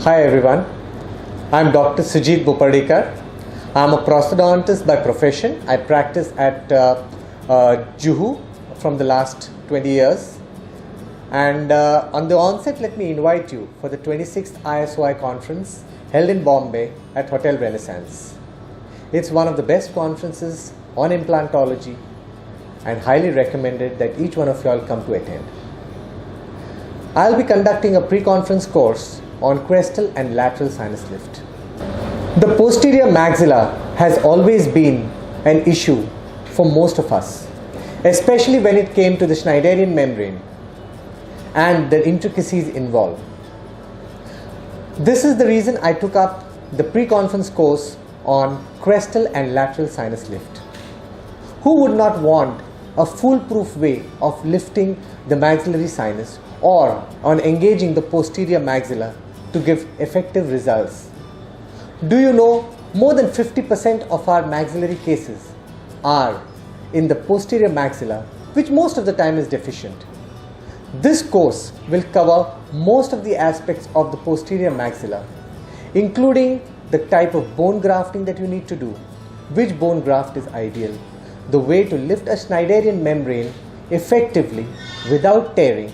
Hi everyone, I'm Dr. Sujit Bopardikar. I'm a prosthodontist by profession. I practice at Juhu from the last 20 years. And on the onset, let me invite you for the 26th ISOI conference held in Bombay at Hotel Renaissance. It's one of the best conferences on implantology and highly recommended that each one of you all come to attend. I'll be conducting a pre-conference course on Crestral and Lateral sinus lift. The posterior maxilla has always been an issue for most of us, especially when it came to the Schneiderian membrane and the intricacies involved. This is the reason I took up the pre-conference course on Crestral and Lateral sinus lift. Who would not want a foolproof way of lifting the maxillary sinus or on engaging the posterior maxilla to give effective results? Do you know more than 50% of our maxillary cases are in the posterior maxilla, which most of the time is deficient? This course will cover most of the aspects of the posterior maxilla, including the type of bone grafting that you need to do, which bone graft is ideal, the way to lift a Schneiderian membrane effectively without tearing,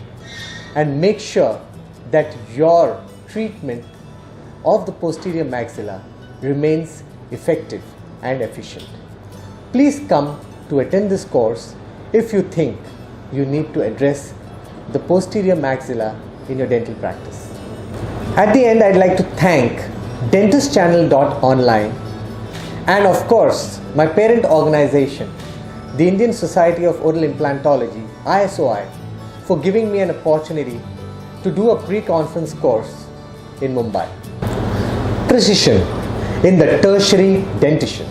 and make sure that your treatment of the posterior maxilla remains effective and efficient. Please come to attend this course if you think you need to address the posterior maxilla in your dental practice. At the end, I'd like to thank DentistChannel.Online and of course my parent organization, the Indian Society of Oral Implantology, ISOI, for giving me an opportunity to do a pre-conference course in Mumbai. Precision in the tertiary dentition.